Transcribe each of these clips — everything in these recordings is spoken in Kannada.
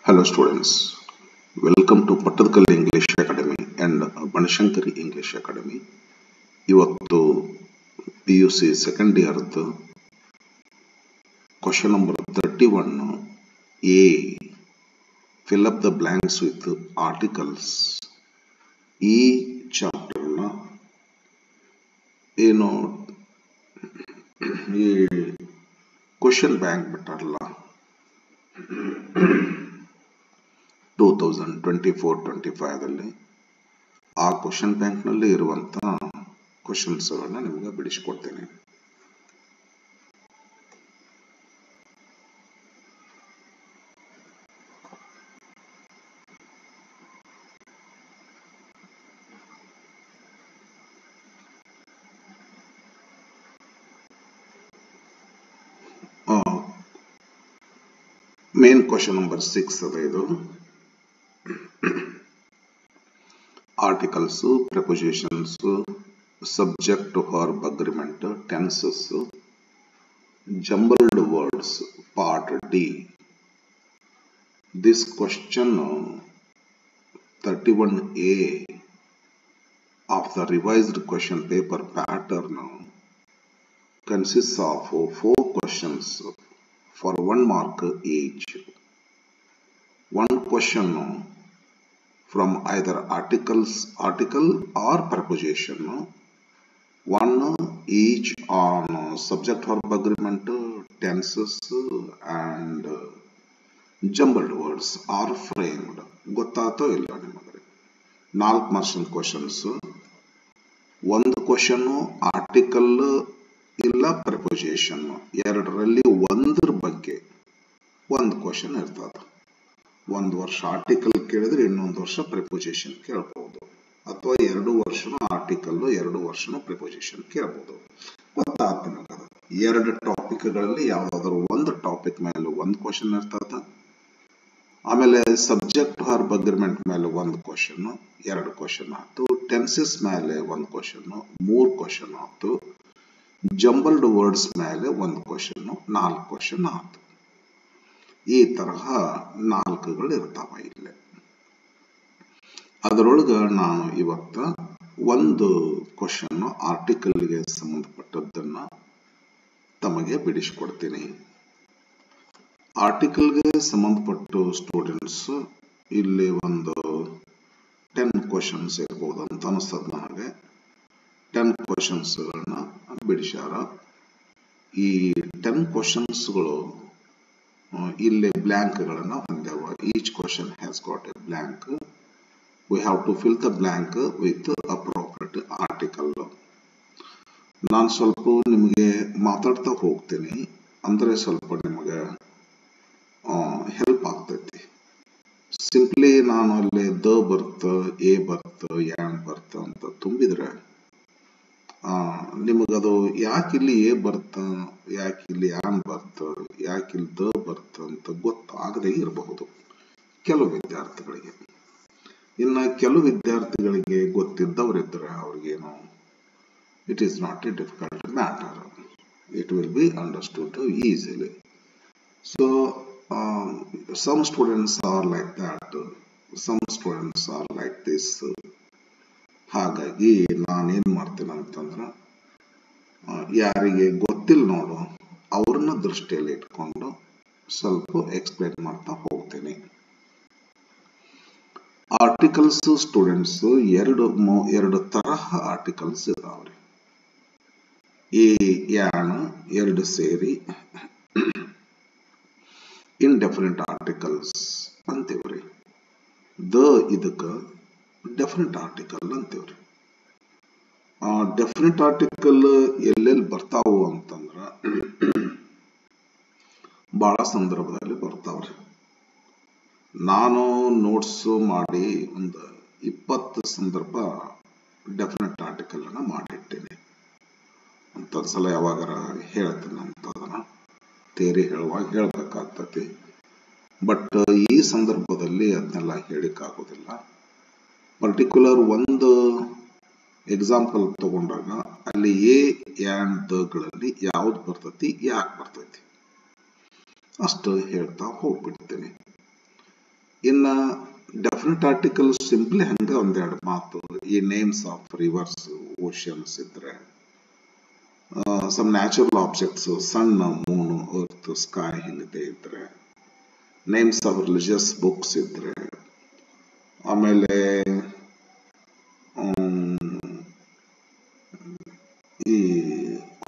Hello students, welcome to Pattadakal English Academy and Banashankari English Academy. ಇವತ್ತು PUC second year question number 31 A. Fill up the blanks with articles. ಈ ಚಾಪ್ಟರ್ ನ ಏನು ಈ ಕ್ವಶನ್ ಬ್ಯಾಂಕ್ ಬಿಟ್ಟಾರಲ್ಲ 2024-25 ಆ ಕ್ವಶನ್ ಬ್ಯಾಂಕ್ ನಲ್ಲಿ ಇರುವಂತಹ ಕ್ವಶನ್ಸ್ ಗಳನ್ನ ನಿಮಗೆ ಬಿಡಿಸಿಕೊಡ್ತೇನೆ. ಮೇನ್ ಕ್ವಶನ್ ನಂಬರ್ 6 ಅದ ಇದು. Articles, prepositions, subject verb agreement, tenses, jumbled words, part D. This question 31A of the revised question paper pattern consists of 4 questions for 1 mark each. One question from either article or preposition, one each on subject verb agreement, tenses and jumbled words are framed. ಗೊತ್ತಾತೋ ಇಲ್ಲ ನಿಮಗೆ? 4 ಮಾರ್ಕ್ಸ್ ಕ್ವಶನ್ಸ್. ಒಂದು ಕ್ವಶನ್ ಆರ್ಟಿಕಲ್ ಇಲ್ಲ ಪ್ರೆಪೋಸಿಷನ್, ಎರಡರಲ್ಲಿ ಒಂದರ ಬಗ್ಗೆ ಒಂದು ಕ್ವಶನ್ ಇರ್ತದೆ. ಒಂದು ವರ್ಷ ಆರ್ಟಿಕಲ್ ಕೇಳಿದ್ರೆ ಇನ್ನೊಂದು ವರ್ಷ ಪ್ರೆಪೋಸಿಷನ್ ಕೇಳಬಹುದು, ಅಥವಾ 2 ವರ್ಷನೂ ಆರ್ಟಿಕಲ್ 2 ವರ್ಷನೂ ಪ್ರೆಪೋಸಿಷನ್ ಕೇಳಬಹುದು. ಗೊತ್ತಾಗ್ತದೆ ನಿಮಗೆ. 2 ಟಾಪಿಕ್ಗಳಲ್ಲಿ ಯಾವ್ದಾದ್ರು ಒಂದು ಟಾಪಿಕ್ ಮೇಲೆ ಒಂದು ಕ್ವಶನ್ ಇರ್ತದೆ. ಆಮೇಲೆ ಸಬ್ಜೆಕ್ಟ್ ವರ್ಬ್ ಅಗ್ರಿಮೆಂಟ್ ಮೇಲೆ ಒಂದು ಕ್ವಶನ್, 2 ಕ್ವಶನ್ ಆಯ್ತು. ಟೆನ್ಸಸ್ ಮೇಲೆ ಒಂದು ಕ್ವಶನ್, 3 ಕ್ವಶನ್ ಆಯ್ತು. ಜಂಬಲ್ಡ್ ವರ್ಡ್ಸ್ ಮೇಲೆ ಒಂದು ಕ್ವಶನ್, 4 ಕ್ವಶನ್ ಆಯ್ತು. ಈ ತರಹ 4ಗಳು ಇರ್ತಾವ ಇಲ್ಲಿ. ಅದರೊಳಗ ನಾನು ಇವತ್ತ ಒಂದು ಕ್ವಶನ್ ಆರ್ಟಿಕಲ್ಗೆ ಸಂಬಂಧಪಟ್ಟದ್ದನ್ನ ತಮಗೆ ಬಿಡಿಸಿಕೊಡ್ತೀನಿ. ಆರ್ಟಿಕಲ್ಗೆ ಸಂಬಂಧಪಟ್ಟ ಸ್ಟೂಡೆಂಟ್ಸ್ ಇಲ್ಲಿ ಒಂದು 10 ಕ್ವಶನ್ಸ್ ಇರ್ಬೋದು ಅಂತ ಅನಿಸ್ತದೆ ನನಗೆ. 10 ಕ್ವಶನ್ಸ್ಗಳನ್ನ ಬಿಡಿಸ್ಯಾರ. ಈ 10 ಕ್ವಶನ್ಸ್ಗಳು ಇಲ್ಲಿ ಬ್ಲ್ಯಾಂಕ್ಗಳನ್ನ ಹೊಂದ್ಯಾವ. Each question has got a blank. We have to fill the blank with appropriate article. ನಾನು ಸ್ವಲ್ಪ ನಿಮಗೆ ಮಾತಾಡ್ತಾ ಹೋಗ್ತೀನಿ, ಅಂದ್ರೆ ಸ್ವಲ್ಪ ನಿಮಗೆ ಹೆಲ್ಪ್ ಆಗ್ತೈತಿ. ಸಿಂಪ್ಲಿ ನಾನು ಅಲ್ಲಿ ದ ಬರ್ತ, ಎ ಬರ್ತ, ಯಾನ್ ಬರ್ತ ಅಂತ ತುಂಬಿದ್ರೆ ನಿಮಗದು ಯಾಕಿಲ್ಲಿ ಎ ಬರ್ತ, ಯಾಕಿಲ್ಲಿ ಯಾನ್ ಬರ್ತ, ಯಾಕಿಲ್ಲಿ ದ ಬರ್ತ ಅಂತ ಗೊತ್ತಾಗದೇ ಇರಬಹುದು ಕೆಲವು ವಿದ್ಯಾರ್ಥಿಗಳಿಗೆ. ಇನ್ನು ಕೆಲವು ವಿದ್ಯಾರ್ಥಿಗಳಿಗೆ ಗೊತ್ತಿದ್ದವರಿದ್ರೆ ಅವ್ರಿಗೇನು, it is not A difficult matter. It will be understood easily. So some students are like that, some students are like this. ಹಾಗಾಗಿ ನಾನೇನ್ ಮಾಡ್ತೇನೆ ಅಂತಂದ್ರೆ, ಯಾರಿಗೆ ಗೊತ್ತಿಲ್ಲ ನೋಡು ಅವ್ರನ್ನ ದೃಷ್ಟಿಯಲ್ಲಿ ಇಟ್ಕೊಂಡು ಸ್ವಲ್ಪ ಎಕ್ಸ್ಪ್ಲೇನ್ ಮಾಡ್ತಾ ಹೋಗ್ತೇನೆ. ಆರ್ಟಿಕಲ್ಸ್ ಸ್ಟೂಡೆಂಟ್ಸ್ ಎರಡು ತರಹ ಆರ್ಟಿಕಲ್ಸ್ ಇದಾವ್ರಿ. ಈ ಯಾನ್ 2 ಸೇರಿ indefinite articles ಅಂತೀವ್ರಿ. ದ ಇದಕ್ಕ ಡೆಫಿನೆಟ್ ಆರ್ಟಿಕಲ್ ಅಂತೀವ್ರಿ. ಡೆಫಿನೆಟ್ ಆರ್ಟಿಕಲ್ ಎಲ್ಲೆಲ್ಲಿ ಬರ್ತಾವು ಅಂತಂದ್ರ ಬಹಳ ಸಂದರ್ಭದಲ್ಲಿ ಬರ್ತಾವ್ರಿ. ನಾನು ನೋಟ್ಸ್ ಮಾಡಿ ಒಂದು 20 ಸಂದರ್ಭ ಡೆಫಿನೆಟ್ ಆರ್ಟಿಕಲ್ ಅನ್ನ ಮಾಡಿಟ್ಟೇನೆ. ಅಂತದ್ಸಲ ಯಾವಾಗಾರ ಹೇಳ್ತೇನೆ ಅಂತದನ್ನ, ತೇರಿ ಹೇಳುವಾಗ ಹೇಳ್ಬೇಕಾಗ್ತತಿ. ಬಟ್ ಈ ಸಂದರ್ಭದಲ್ಲಿ ಅದನ್ನೆಲ್ಲ ಹೇಳಿಕ್ಕಾಗೋದಿಲ್ಲ. ಪರ್ಟಿಕ್ಯುಲರ್ ಒಂದು ಎಕ್ಸಾಂಪಲ್ ತಗೊಂಡಾಗ ಅಲ್ಲಿ ಎ ಆ್ಯಂಡ್ ದ ಗಳಲ್ಲಿ ಯಾವ್ದು ಬರ್ತೈತಿ, ಯಾಕೆ ಬರ್ತೈತಿ ಅಷ್ಟು ಹೇಳ್ತಾ ಹೋಗ್ಬಿಡ್ತೀನಿ. ಇನ್ನ ಡೆಫಿನೆಟ್ ಆರ್ಟಿಕಲ್ ಸಿಂಪ್ಲಿ ಹಂಗ ಒಂದೆರಡು ಮಾತು. ಈ ನೇಮ್ಸ್ ಆಫ್ ರಿವರ್ಸ್, ಓಷನ್ಸ್ ಇದ್ರೆ, ಸಮ್ ನ್ಯಾಚುರಲ್ ಆಬ್ಜೆಕ್ಟ್ಸ್, ಸನ್, ಮೂನ್, ಅರ್ತ್, ಸ್ಕೈ ಹಿಂಗತೆ ಇದ್ರೆ, ನೇಮ್ಸ್ ಆಫ್ ರಿಲಿಜಿಯಸ್ ಬುಕ್ಸ್ ಇದ್ರೆ, ಆಮೇಲೆ ಈ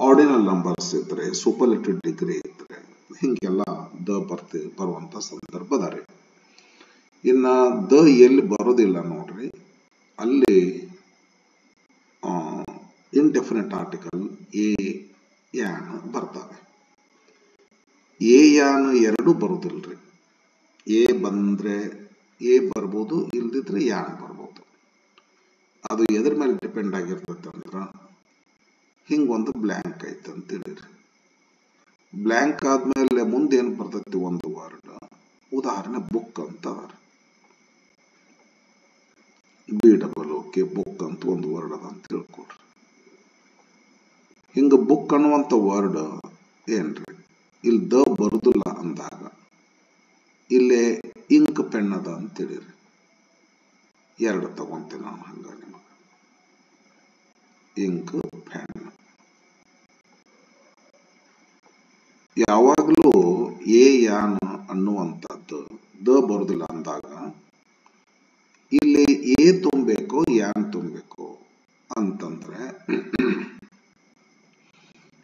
ಆರ್ಡಿನಲ್ ನಂಬರ್ಸ್ ಇದ್ರೆ, ಸೂಪರ್ಲೇಟಿವ್ ಡಿಗ್ರಿ ಇದ್ರೆ, ಹಿಂಗೆಲ್ಲ ದ ಬರುವಂತ ಸಂದರ್ಭ ಅದಾರಿ. ಇನ್ನ ದ ಎಲ್ಲಿ ಬರೋದಿಲ್ಲ ನೋಡ್ರಿ, ಅಲ್ಲಿ ಇಂಡೆಫಿನೆಟ್ ಆರ್ಟಿಕಲ್ ಎ ಯಾನ್ ಬರ್ತವೆ. ಎ ಯಾನ್ ಎರಡು ಬರುದಿಲ್ರಿ. ಎ ಬಂದ್ರೆ ಎ ಬರ್ಬೋದು, ಇಲ್ದಿದ್ರೆ ಯಾನ್ ಬರ್ಬೋದು. ಅದು ಎದ್ರ ಮೇಲೆ ಡಿಪೆಂಡ್ ಆಗಿರ್ತೈತೆ ಅಂದ್ರ, ಹಿಂಗೊಂದು ಬ್ಲ್ಯಾಂಕ್ ಐತೆ ಅಂತ ಹೇಳಿರಿ. ಬ್ಲ್ಯಾಂಕ್ ಆದ್ಮೇಲೆ ಮುಂದೆ ಏನ್ ಬರ್ತೈತಿ, ಒಂದು ವರ್ಡ್. ಉದಾಹರಣೆ ಬುಕ್ ಅಂತ ಅದಾರ, BOOK ಬುಕ್ ಅಂತ ಒಂದು ವರ್ಡ್ ಅದ ಅಂತ ತಿಳ್ಕೊಡ್ರಿ. ಹಿಂಗ ಬುಕ್ ಅನ್ನುವಂತ ವರ್ಡ್ ಏನ್ರಿ, ಇಲ್ಲಿ ದ ಬರುದಿಲ್ಲ ಅಂದಾಗ ಇಲ್ಲೇ ಇಂಕ್ ಪೆನ್ ಅದ ಅಂತ ಹೇಳಿರಿ. ಎರಡು ತಗೊಂತೀನಿ ನಾನು ಹಂಗ ನಿಮಗೆ. Ink pen. ಯಾವಾಗಲೂ ಎ ಯಾನ್ ಅನ್ನುವಂಥದ್ದು ದ ಬರುದಿಲ್ಲ ಅಂದಾಗ ಇಲ್ಲಿ ಎ ತುಂಬಬೇಕು ಯಾನ್ ತುಂಬಬೇಕು ಅಂತಂದ್ರೆ,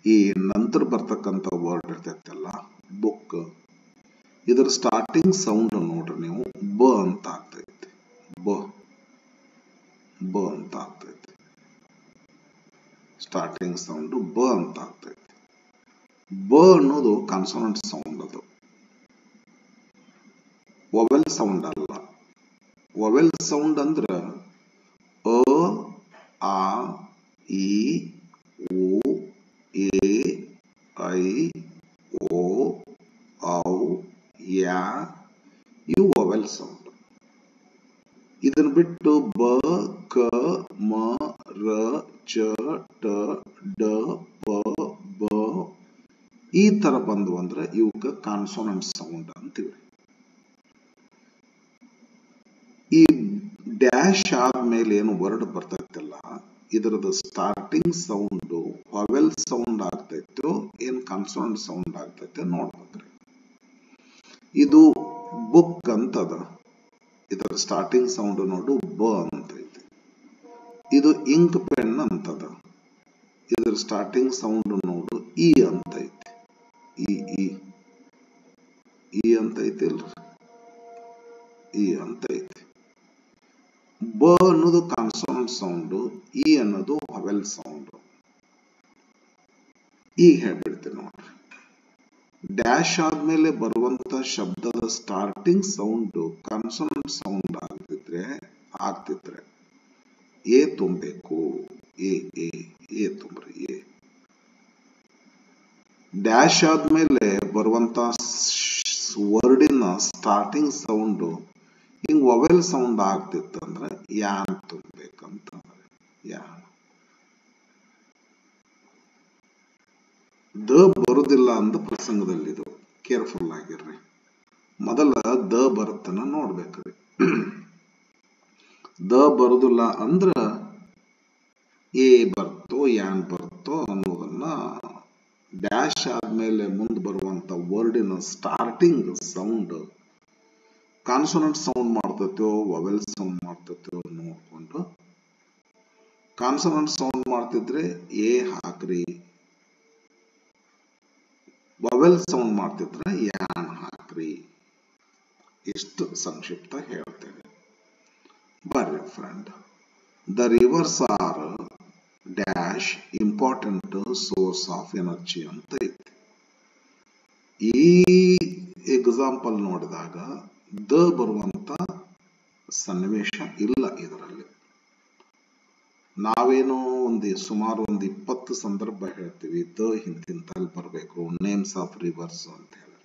ಈ ನಂತರ ಬರ್ತಕ್ಕಂಥ ವರ್ಡ್ ಇರ್ತೈತಲ್ಲ ಬುಕ್, ಇದರ ಸ್ಟಾರ್ಟಿಂಗ್ ಸೌಂಡ್ ನೋಡ್ರಿ ನೀವು, ಬ ಅಂತ ಆಗ್ತೈತಿ. ಬ ಅಂತ ಆಗ್ತೈತಿ. ಸ್ಟಾರ್ಟಿಂಗ್ ಸೌಂಡ್ ಬ ಅಂತ ಆಗ್ತೈತಿ. ಬ ಅನ್ನೋದು ಕಾನ್ಸೋನೆಂಟ್ ಸೌಂಡ್. ಅದು ವೊವೆಲ್ ಸೌಂಡ್ ಅಲ್ಲ. ವೊವೆಲ್ ಸೌಂಡ್ ಅಂದ್ರ ಅ, ಆ, ಇ, ಉ, ಎ, ಐ, ಓ, ಔ, ಯಾ, ಇವು ವೊವೆಲ್ ಸೌಂಡ್. ಇದನ್ನ ಬಿಟ್ಟು ಬ, ಕ, ಮ, ರ, ಚ, ಟ, ಡ, ಪ, ಬ ಈ ತರ ಬಂದು ಅಂದ್ರೆ ಇವಕ್ಕ ಕಾನ್ಸೋನೆಂಟ್ ಸೌಂಡ್ ಅಂತೀವಿ. ಈ ಡ್ಯಾಶ್ ಆದ್ಮೇಲೆ ಏನು ವರ್ಡ್ ಬರ್ತೈತಲ್ಲ, ಇದರದ ಸ್ಟಾರ್ಟಿಂಗ್ ಸೌಂಡ್ ವೊವೆಲ್ ಸೌಂಡ್ ಆಗ್ತೈತೋ ಏನ್ ಕಾನ್ಸೋನೆಂಟ್ ಸೌಂಡ್ ಆಗ್ತೈತೆ ನೋಡ್ಬೇಕ್ರಿ. ಇದು ಬುಕ್ ಅಂತದ, ಇದರ ಸ್ಟಾರ್ಟಿಂಗ್ ಸೌಂಡ್ ನೋಡು ಬ ಅಂತೈತಿ. ಇದು ಇಂಕ್ ಪೆನ್ ಅಂತದ, ಇದರ ಸ್ಟಾರ್ಟಿಂಗ್ ಸೌಂಡ್ ನೋಡು ಇ ಅಂತೈತಿ. ಇ ಅಂತೈತಿ ಇಲ್ರಿ, ಇ ಅಂತೈತಿ. ಬ ಅನ್ನೋದು ಕಾನ್ಸೋನೆಂಟ್ ಸೌಂಡ್, ಇ ಅನ್ನೋದು ವೊವೆಲ್ ಸೌಂಡ್. ಈಗ ಹೇಳ್ಬಿಡ್ತೀನಿ ನೋಡ್ರಿ. ಡ್ಯಾಶ್ ಆದ್ಮೇಲೆ ಬರುವಂತ ಶಬ್ದದ ಸ್ಟಾರ್ಟಿಂಗ್ ಸೌಂಡ್ ಕಾನ್ಸೋನೆಂಟ್ ಸೌಂಡ್ ಆಗ್ತಿದ್ರೆ ಎ ತುಂಬಬೇಕು. ಎ ತುಂಬ್ರಿ. ಎ ಡ್ಯಾಶ್ ಆದ್ಮೇಲೆ ಬರುವಂತ ವರ್ಡಿನ ಸ್ಟಾರ್ಟಿಂಗ್ ಸೌಂಡ್ ಹಿಂಗ್ ವೊವೆಲ್ ಸೌಂಡ್ ಆಗ್ತಿತ್ತಂದ್ರೆ ಯಾನ್ ತುಂಬಬೇಕಂತ. ಯಾನ್. ದ ಬರುದಿಲ್ಲ ಅಂದ ಪ್ರಸಂಗದಲ್ಲಿ ಇದು ಕೇರ್ಫುಲ್ ಆಗಿರ್ರಿ. ಮೊದಲ ದ ಬರುತ್ತನ ನೋಡ್ಬೇಕ್ರಿ. ದ ಬರುದಿಲ್ಲ ಅಂದ್ರ ಎ ಬರ್ತೋ ಯಾನ್ ಬರ್ತೋ ಅನ್ನೋದನ್ನ ಡ್ಯಾಶ್ ಆದ್ಮೇಲೆ ಮುಂದೆ ಬರುವಂತ ವರ್ಡಿನ ಸ್ಟಾರ್ಟಿಂಗ್ ಸೌಂಡ್ ಕಾನ್ಸೋನೆಂಟ್ ಸೌಂಡ್ ಮಾಡ್ತೈತೋ ವೊವೆಲ್ ಸೌಂಡ್ ಮಾಡ್ತೈತೋ ನೋಡ್ಕೊಂಡು, ಕಾನ್ಸೋನೆಂಟ್ ಸೌಂಡ್ ಮಾಡ್ತಿದ್ರೆ ಎ ಹಾಕ್ರಿ, ವೊವೆಲ್ ಸೌಂಡ್ ಮಾಡ್ತಿದ್ರೆ ಯಾನ್ ಹಾಕ್ರಿ. ಇಷ್ಟು ಸಂಕ್ಷಿಪ್ತ ಹೇಳ್ತೇನೆ. ಬರ್ರಿ friend. The rivers are dash important source of energy ಅಂತ ಐತಿ. ಈ ಎಕ್ಸಾಂಪಲ್ ನೋಡಿದಾಗ ದ ಬರುವಂತ ಸನ್ನಿವೇಶ ಇಲ್ಲ ಇದರಲ್ಲಿ. ನಾವೇನೋ ಸುಮಾರು ಒಂದು 20 ಸಂದರ್ಭ ಹೇಳ್ತೀವಿ ದ ಹಿಂತಿಂತಲ್ಲಿ ಬರಬೇಕು, ನೇಮ್ಸ್ ಆಫ್ ರಿವರ್ಸ್ ಅಂತ ಹೇಳಿ.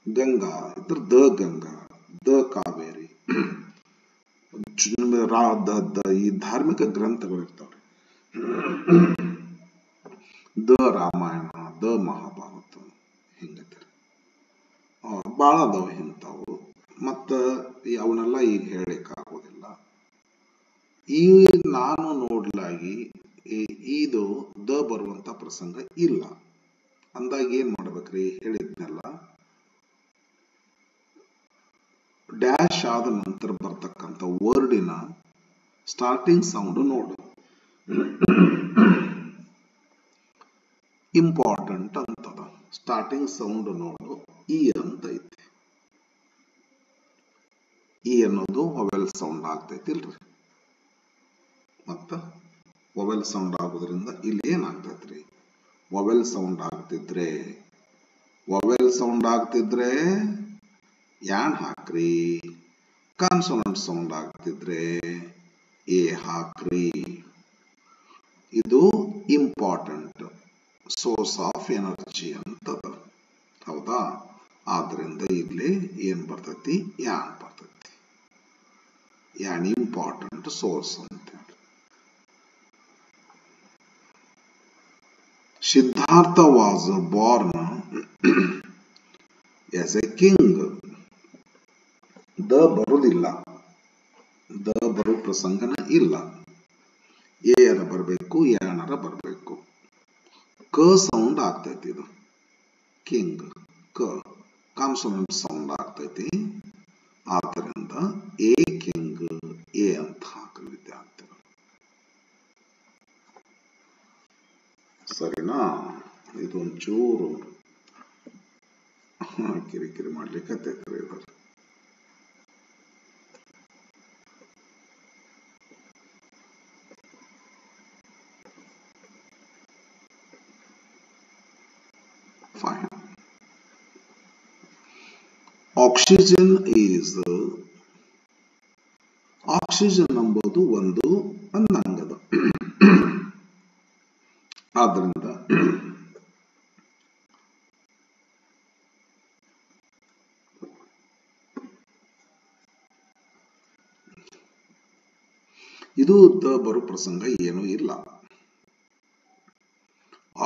ಗಂಗಾ ಇದ್ರ ದ ಗಂಗಾ, ದ ಕಾವೇರಿ, ಈ ಧಾರ್ಮಿಕ ಗ್ರಂಥಗಳು ಇರ್ತಾವ್ರಿ, ದ ರಾಮಾಯಣ, ದ ಮಹಾಭಾರತ ಹಿಂಗೈತೆ. ಭಾಳ ಅದಾವ ಇಂಥವು. ಮತ್ತ ಅವನ್ನೆಲ್ಲ ಈಗ ಹೇಳಲಿಕ್ಕೆ ಆಗೋದಿಲ್ಲ. ಈ ನಾನು ನೋಡ್ಲಾಗಿ ಇದು ದ ಬರುವಂತ ಪ್ರಸಂಗ ಇಲ್ಲ ಅಂದಾಗ ಏನ್ ಮಾಡ್ಬೇಕ್ರಿ? ಹೇಳಿದ್ನೆಲ್ಲ ಡ್ಯಾಶ್ ಆದ ನಂತರ ಬರ್ತಕ್ಕಂಥ ವರ್ಡಿನ ಸ್ಟಾರ್ಟಿಂಗ್ ಸೌಂಡ್ ನೋಡು. ಇಂಪಾರ್ಟೆಂಟ್ ಅಂತದ. ಸ್ಟಾರ್ಟಿಂಗ್ ಸೌಂಡ್ ನೋಡು. ಇ ಅಂತ ಐತಿ. ಇ ಅನ್ನೋದು ವೊವೆಲ್ ಸೌಂಡ್ ಆಗ್ತೈತಿ ಇಲ್ರಿ? ಮತ್ತ ವೊವೆಲ್ ಸೌಂಡ್ ಆಗೋದ್ರಿಂದ ಇಲ್ಲಿ ಏನಾಗ್ತೈತ್ರಿ? ವೊವೆಲ್ ಸೌಂಡ್ ಆಗ್ತಿದ್ರೆ ಯಾನ್ ಹಾಕ್ರಿ. ಕಾನ್ಸೋನೆಂಟ್ ಸೌಂಡ್ ಆಗ್ತಿದ್ರೆ ಎ ಹಾಕ್ರಿ. ಇದು ಇಂಪಾರ್ಟೆಂಟ್ ಸೋರ್ಸ್ ಆಫ್ ಎನರ್ಜಿ ಅಂತದ. ಹೌದಾ? ಆದ್ರಿಂದ ಇಲ್ಲಿ ಏನ್ ಬರ್ತೈತಿ? ಯಾನ್ ಬರ್ತೈತಿ. ಯಾನ್ ಇಂಪಾರ್ಟೆಂಟ್ ಸೋರ್ಸ್ ಅಂತ. Siddhartha was born as a king. The ಬರುದಿಲ್ಲ. ದ ಬರು ಪ್ರಸಂಗನ ಇಲ್ಲ. ಏರ ಬರಬೇಕು, ಯಾನರ ಬರಬೇಕು. ಕ ಸೌಂಡ್ ಆಗ್ತೈತಿ. ಇದು ಕಿಂಗ್ ಕ ಕಾನ್ಸೋನೆಂಟ್ ಸೌಂಡ್ ಆಗ್ತೈತಿ. ಆದ್ದರಿಂದ ಎ ಕಿಂಗ್ ಎ ಅಂತ ಹಾಕಲು ವಿದ್ಯಾರ್ಥಿಗಳು. ಸರಿನಾ? ಇದೊಂಚೂರು ಕಿರಿಕಿರಿ ಮಾಡ್ಲಿಕ್ಕೆ ಇದ್ದಾರೆ. Fine. ಆಕ್ಸಿಜನ್ ಎಂಬುದು ಒಂದು ಅಂಗಾಂಗದ. ಆದ್ರಿಂದ ಇದು ದ ಬರೋ ಪ್ರಸಂಗ ಏನೂ ಇಲ್ಲ.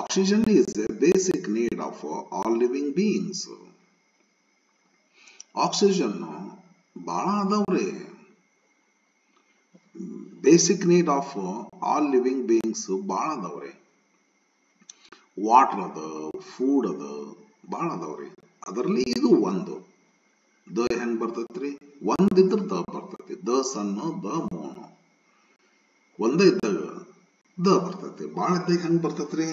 Oxygen is A basic need of all living beings. Oxygen ಬಹಳ ಅದಾವ್ರಿ. Basic need of all living beings ಬಹಳ ಅದಾವ್ರಿ. ವಾಟರ್ ಅದ, ಫುಡ್ ಅದ, ಬಹಳ ಅದಾವ್ರಿ. ಅದರಲ್ಲಿ ಇದು ಒಂದು. ದ ಹೆಂಗ್ ಬರ್ತೈತ್ರಿ? ಒಂದಿದ್ರ ದ ಬರ್ತೈತಿ. ದ ಸಣ್ಣ, ದ ಮೋನು. ಒಂದ ಇದ್ದಾಗ ದ ಬರ್ತೈತಿ. ಬಾಳ ಇದ್ದಾಗ ಹೆಂಗ್ ಬರ್ತೈತ್ರಿ?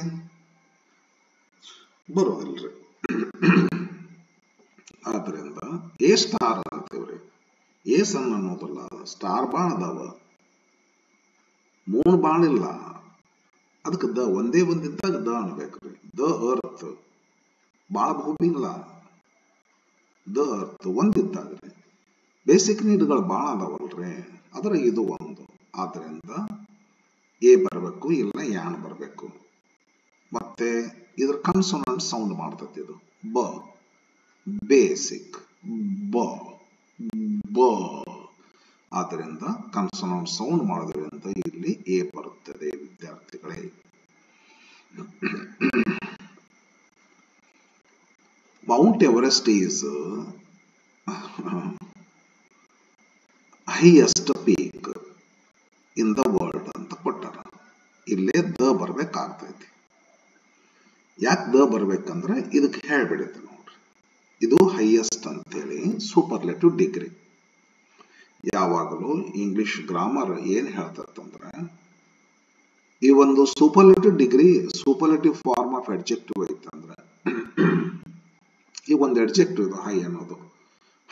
ಬರೋದಿಲ್ರಿ. ಆದ್ರಿಂದ ಎ ಸ್ಟಾರ್ ಅಂತೀವ್ರಿ. ಎ ಸಣ್ಣ ಅನ್ನೋದಲ್ಲ, ಸ್ಟಾರ್ ಬಾಳ ಅದಾವ, ಮೂನ್ ಬಾಳ ಇಲ್ಲ. ಅದಕ್ಕೆ ದ ಒಂದೇ ಒಂದಿದ್ದಾಗ ದ ಅನ್ಬೇಕ್ರಿ. ದ ಅರ್ತ್ ಬಾಳ ಭೂಮಿ ಇಲ್ಲ. ದ ಅರ್ತ್ ಒಂದಿದ್ದಾಗ್ರಿ. ಬೇಸಿಕ್ ನೀಡ್ಗಳು ಬಾಳ ಅದಾವಲ್ರಿ, ಅದ್ರ ಇದು ಒಂದು. ಆದ್ರಿಂದ ಎ ಬರಬೇಕು, ಇಲ್ಲ ಯಾನ್ ಬರಬೇಕು. ಮತ್ತೆ ಇದ್ರ ಕನ್ಸೋನೆಂಟ್ ಸೌಂಡ್ ಮಾಡ್ತೈತಿ. ಇದು ಬ, ಬೇಸಿಕ್ ಬ ಬ. ಆದ್ದರಿಂದ ಕನ್ಸೋನೆಂಟ್ ಸೌಂಡ್ ಮಾಡೋದ್ರಿಂದ ಇಲ್ಲಿ ಎ ಬರುತ್ತದೆ ವಿದ್ಯಾರ್ಥಿಗಳೇ. Mount Everest is highest peak in the world ಅಂತ ಕೊಟ್ಟಾರ. ಇಲ್ಲೇ ದ ಬರ್ಬೇಕಾಗ್ತೈತಿ. ಯಾಕೆ ದ ಬರ್ಬೇಕಂದ್ರೆ ಇದಕ್ಕೆ ಹೇಳ್ಬಿಡುತ್ತೆ ನೋಡ್ರಿ. ಇದು ಹೈಯೆಸ್ಟ್ ಅಂತೇಳಿ ಸೂಪರ್ಲೇಟಿವ್ ಡಿಗ್ರಿ. ಯಾವಾಗಲೂ ಇಂಗ್ಲಿಷ್ ಗ್ರಾಮರ್ ಏನ್ ಹೇಳ್ತಂದ್ರೆ, ಈ ಒಂದು superlative degree, superlative form of adjective ಐತಂದ್ರೆ, ಈ ಒಂದು ಅಡ್ಜೆಕ್ಟಿವ್ ಇದು ಹೈ ಅನ್ನೋದು.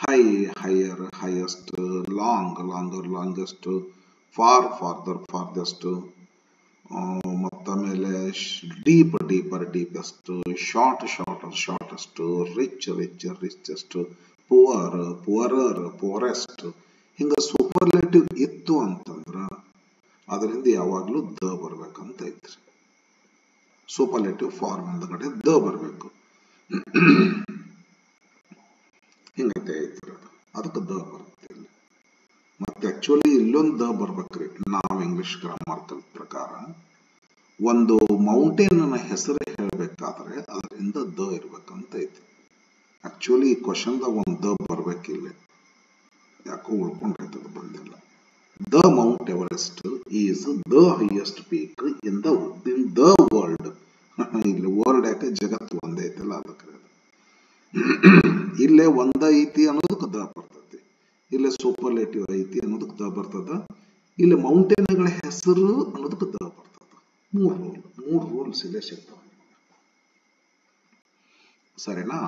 High, higher, highest, long, longer, longest, far, farther, farthest, ಮತ್ತಮೇಲೆ deep, deeper, deepest, short, shorter, shortest, rich, richer, richest, poor, poorer, poorest. ಹಿಂಗ ಸೂಪರ್ಲೇಟಿವ್ ಇತ್ತು ಅಂತಂದ್ರ ಅದರಿಂದ ಯಾವಾಗ್ಲೂ ದ ಬರ್ಬೇಕಂತ ಐತ್ರಿ. ಸೂಪರ್ಲೇಟಿವ್ ಫಾರ್ಮ್ ಹಿಂದಗಡೆ ದ ಬರ್ಬೇಕು. ಹಿಂಗತೆ ಐತ್ರಿ. ಅದಕ್ಕೆ ದ ಬರುತ್ತೆ. ಮತ್ತೆ ಆಕ್ಚುಲಿ ಇಲ್ಲೊಂದು ದ ಬರ್ಬೇಕ್ರಿ. ನಾವು ಇಂಗ್ಲಿಷ್ ಗ್ರಾಮರ್ ಕಲ್ತ ಪ್ರಕಾರ ಒಂದು ಮೌಂಟೇನ್ ಹೆಸರು ಹೇಳ್ಬೇಕಾದ್ರೆ ಅದರಿಂದ ದ ಇರ್ಬೇಕಂತ ಐತಿ. ಆಕ್ಚುಲಿ ಈ ಕ್ವಶನ್ದಾಗ ಒಂದು ದ ಬರ್ಬೇಕಿಲ್ಲ, ಯಾಕೋ ಉಳ್ಕೊಂಡೈತದ ಬಂದಿಲ್ಲ. The Mount Everest is the highest peak in the world. ಇಲ್ಲಿ ವರ್ಲ್ಡ್ ಯಾಕೆ ಜಗತ್ತು ಒಂದೇ ಐತಲ್ಲ ಅದಕ್ಕೆ. ಇಲ್ಲೇ ಒಂದ ಐತಿ ಅನ್ನೋದಕ್ಕೆ ದ ಬರ್ತದೆ, ಇಲ್ಲೇ ಸೂಪರ್ಲೇಟಿವ್ ಐತಿ ಅನ್ನೋದಕ್ಕೆ ದ ಬರ್ತದ, ಇಲ್ಲಿ ಮೌಂಟೇನ್ಗಳ ಹೆಸರು ಅನ್ನೋದಕ್ಕೆ ದ ಬರ್ತದ. ಮೂರು ರೂಲ್ಸ್ ಇಲ್ಲೇ ಸಿಗ್ತಾವ. ಸರಿನಾ?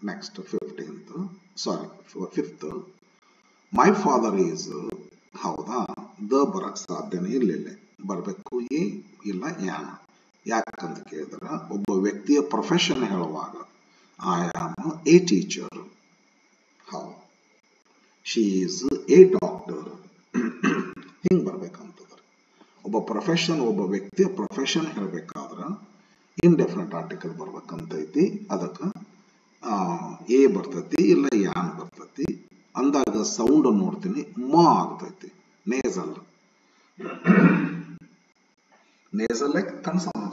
Next 15th, sorry 5th. My father is. ಹೌದಾ, ದ ಬರಕ್ ಸಾಧ್ಯನೇ ಇಲ್ಲ, ಬರ್ಬೇಕು ಎ ಇಲ್ಲ ಯಾನ. ಯಾಕಂತ ಕೇಳಿದ್ರ ಒಬ್ಬ ವ್ಯಕ್ತಿಯ ಪ್ರೊಫೆಷನ್ ಹೇಳುವಾಗ I am A teacher. How she is A doctor. ಹಿಂಗ್ ಬರ್ಬೇಕಂತದ್ರ. ಒಬ್ಬ ಪ್ರೊಫೆಷನ್, ಒಬ್ಬ ವ್ಯಕ್ತಿಯ ಪ್ರೊಫೆಷನ್ ಹೇಳ್ಬೇಕಾದ್ರ ಇಂಡೆಫಿನಿಟ್ ಆರ್ಟಿಕಲ್ ಬರ್ಬೇಕಂತೈತಿ. ಅದಕ್ಕೆ ಎ ಬರ್ತೈತಿ ಇಲ್ಲ ಯಾನ್ ಬರ್ತೈತಿ. ಅಂದಾಗ ಸೌಂಡ್ ನೋಡ್ತೀನಿ, ಮ ಆಗ್ತೈತಿ. ನೇಸಲ್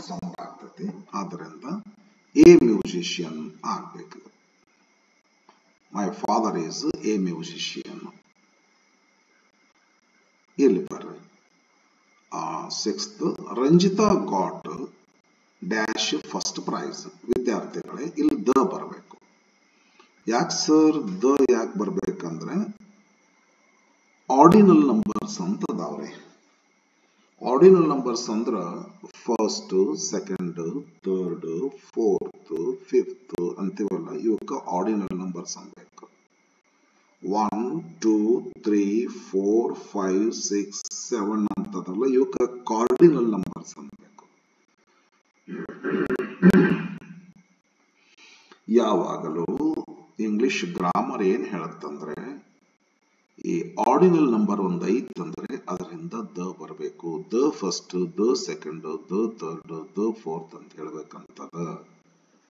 ಸೌಂಡ್ ಆಗ್ತೈತಿ. ಆದ್ದರಿಂದ ಎ ಮ್ಯೂಸಿಷಿಯನ್ ಆಗ್ಬೇಕು. My father is a musician. ಇಲ್ಲಿ ಬರ್ರಿ 6th. Ranjita got dash first prize. ವಿದ್ಯಾರ್ಥಿಗಳೇ, ಇಲ್ಲಿ ದ ಬರಬೇಕು. ಯಾಕೆ ಸರ್ ದ ಯಾಕೆ ಬರ್ಬೇಕಂದ್ರೆ ಆರ್ಡಿನಲ್ ನಂಬರ್ಸ್ ಅಂತ ಅದಾವ್ರಿ. ಆರ್ಡಿನಲ್ ನಂಬರ್ಸ್ ಅಂದ್ರ first, second, third, fourth, fifth ಅಂತೀವಲ್ಲ, ಇವಕ್ಕ ಆರ್ಡಿನಲ್ ನಂಬರ್ಸ್ ಅನ್ಬೇಕು. 1, 2, 3, 4, 5, 6, 7 ಅಂತದಲ್ಲ, ಇವಕ್ಕ ಕಾರ್ಡಿನಲ್ ನಂಬರ್ಸ್ ಅನ್ಬೇಕು. ಯಾವಾಗಲೂ ಇಂಗ್ಲಿಷ್ ಗ್ರಾಮರ್ ಏನ್ ಹೇಳುತ್ತಂದ್ರೆ, ಈ ಆರ್ಡಿನಲ್ ನಂಬರ್ ಒಂದು ಐತಂದ್ರೆ ಅದರಿಂದ ದ ಬರಬೇಕು. The first, the second, the third, the fourth ಅಂತ ಹೇಳ್ಬೇಕಂತದ.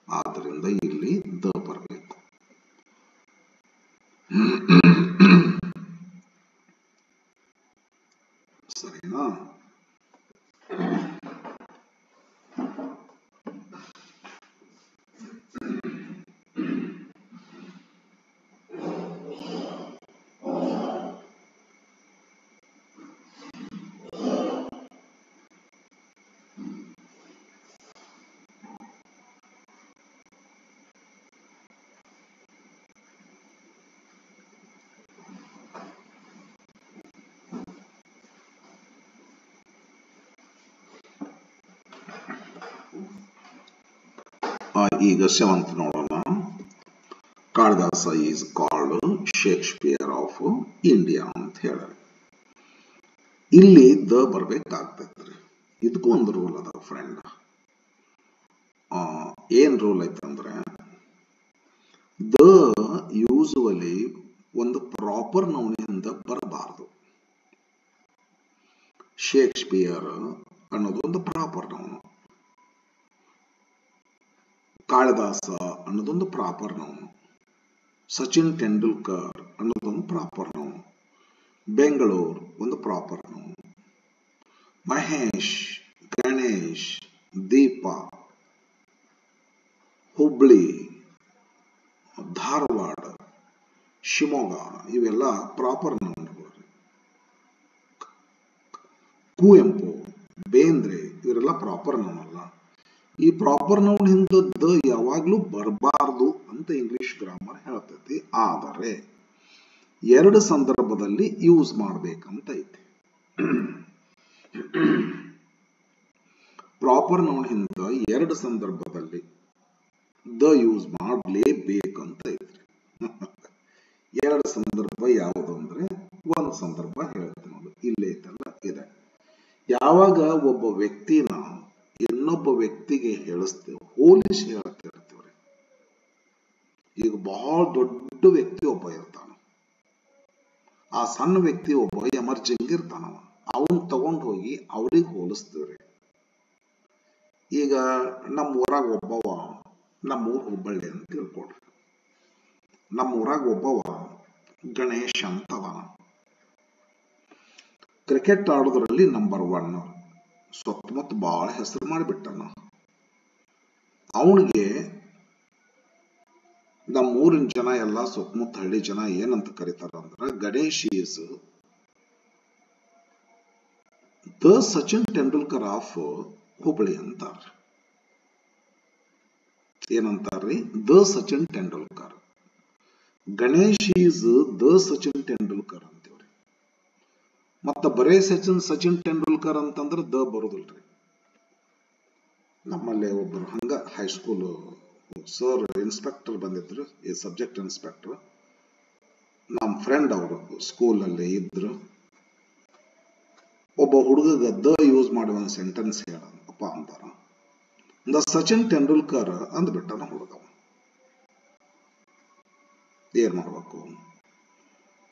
ಆದ್ರಿಂದ ಇಲ್ಲಿ ದ ಬರಬೇಕು. ಸರಿನಾ? ಈಗ 7th ನೋಡೋಣ. Kalidasa is called Shakespeare of India ಅಂತ ಹೇಳಿ ಇಲ್ಲಿ ದ ಬರ್ಬೇಕಾಗ್ತೈತ್ರಿ. ಇದಕ್ಕೂ ಒಂದು ರೂಲ್ ಅದ ಫ್ರೆಂಡ್. ಏನ್ ರೂಲ್ ಐತಂದ್ರೆ, ದ ಯೂಸುವಲಿ ಒಂದು ಪ್ರಾಪರ್ ನೌನಿಂದ ಬರಬಾರದು. ಶೇಕ್ಸ್ಪಿಯರ್ ಅನ್ನೋದು ಒಂದು ಪ್ರಾಪರ್ ನೌನು, ಕಾಳಿದಾಸ ಅನ್ನೋದೊಂದು ಪ್ರಾಪರ್ ನೌನು, ಸಚಿನ್ ತೆಂಡೂಲ್ಕರ್ ಅನ್ನೋದೊಂದು ಪ್ರಾಪರ್ ನೌನು, ಬೆಂಗಳೂರು ಒಂದು ಪ್ರಾಪರ್ ನೌನು, ಮಹೇಶ್, ಗಣೇಶ್, ದೀಪ, ಹುಬ್ಳಿ, ಧಾರವಾಡ, ಶಿವಮೊಗ್ಗ ಇವೆಲ್ಲ ಪ್ರಾಪರ್ ನೌನ್ಗಳು. ಕುವೆಂಪು, ಬೇಂದ್ರೆ ಇವರೆಲ್ಲ ಪ್ರಾಪರ್ ನೌನ್ ಅಲ್ಲ. ಈ ಪ್ರಾಪರ್ ನೌನ್ ಹಿಂದೆ ದ ಯಾವಾಗ್ಲೂ ಬರಬಾರದು ಅಂತ ಇಂಗ್ಲಿಷ್ ಗ್ರಾಮರ್ ಹೇಳ್ತೈತಿ. ಆದರೆ 2 ಸಂದರ್ಭದಲ್ಲಿ ಯೂಸ್ ಮಾಡ್ಬೇಕಂತ ಐತಿ. ಪ್ರಾಪರ್ ನೌನ್ ಹಿಂದೆ 2 ಸಂದರ್ಭದಲ್ಲಿ ದ ಯೂಸ್ ಮಾಡಲೇಬೇಕಂತ ಐತ್ರಿ. 2 ಸಂದರ್ಭ ಯಾವುದು ಅಂದ್ರೆ, ಒಂದು ಸಂದರ್ಭ ಹೇಳ್ತೀನಿ ನೋಡಿ, ಇಲ್ಲೇ ಐತಲ್ಲ ಇದೆ. ಯಾವಾಗ ಒಬ್ಬ ವ್ಯಕ್ತಿನ ಇನ್ನೊಬ್ಬ ವ್ಯಕ್ತಿಗೆ ಹೇಳಿಸ್ತೇವೆ, ಹೋಲಿಸಿ ಹೇಳ್ತಿರ್ತೀವ್ರಿ. ಈಗ ಬಹಳ ದೊಡ್ಡ ವ್ಯಕ್ತಿ ಒಬ್ಬ ಇರ್ತಾನ, ಆ ಸಣ್ಣ ವ್ಯಕ್ತಿ ಒಬ್ಬ ಎಮರ್ಜಿಂಗ್ ಇರ್ತಾನವ, ಅವನ್ ತಗೊಂಡು ಹೋಗಿ ಅವ್ರಿಗೆ ಹೋಲಿಸ್ತೀವ್ರಿ. ಈಗ ನಮ್ಮ ಊರಾಗ ಒಬ್ಬವ, ನಮ್ಮೂರು ಹುಬ್ಬಳ್ಳಿ ಅಂತ ತಿಳ್ಕೊಡ್ರಿ, ನಮ್ಮ ಊರಾಗ ಒಬ್ಬವ ಗಣೇಶ್ ಅಂತವ, ಕ್ರಿಕೆಟ್ ಆಡೋದ್ರಲ್ಲಿ ನಂಬರ್ 1, ಸುತ್ತಮುತ್ತ ಬಹಳ ಹೆಸರು ಮಾಡಿಬಿಟ್ಟನ. ಅವನಿಗೆ ನಮ್ಮ ಊರಿನ ಜನ ಎಲ್ಲ ಸುತ್ತಮುತ್ತ ಹಳ್ಳಿ ಜನ ಏನಂತ ಕರೀತಾರ ಅಂದ್ರ Ganesh is the Sachin Tendulkar of Hubballi ಅಂತಾರ. ಏನಂತಾರ್ರಿ? The Sachin Tendulkar. Ganesh is the Sachin Tendulkar ಅಂತೀವ್ರಿ. ಮತ್ತ ಬರೇ ಸಚಿನ್ ತೆಂಡೂಲ್ಕರ್ ಅಂತಂದ್ರ ದ ಬರುದಿಲ್ರಿ. ನಮ್ಮಲ್ಲಿ ಒಬ್ಬರು ಹಂಗ ಹೈಸ್ಕೂಲ್ ಸರ್ ಇನ್ಸ್ಪೆಕ್ಟರ್ ಬಂದಿದ್ರು, ಈ ಸಬ್ಜೆಕ್ಟ್ ಇನ್ಸ್ಪೆಕ್ಟರ್. ನಮ್ಮ ಫ್ರೆಂಡ್ ಅವರು ಸ್ಕೂಲಲ್ಲಿ ಇದ್ರು. ಒಬ್ಬ ಹುಡುಗ ದ ಯೂಸ್ ಮಾಡಿ ಒಂದು ಸೆಂಟೆನ್ಸ್ ಹೇಳಪ್ಪ ಅಂತಾರ. ದ ಸಚಿನ್ ತೆಂಡೂಲ್ಕರ್ ಅಂದ್ಬಿಟ್ಟನ ಹುಡುಗ. ಏನ್ ಮಾಡ್ಬೇಕು?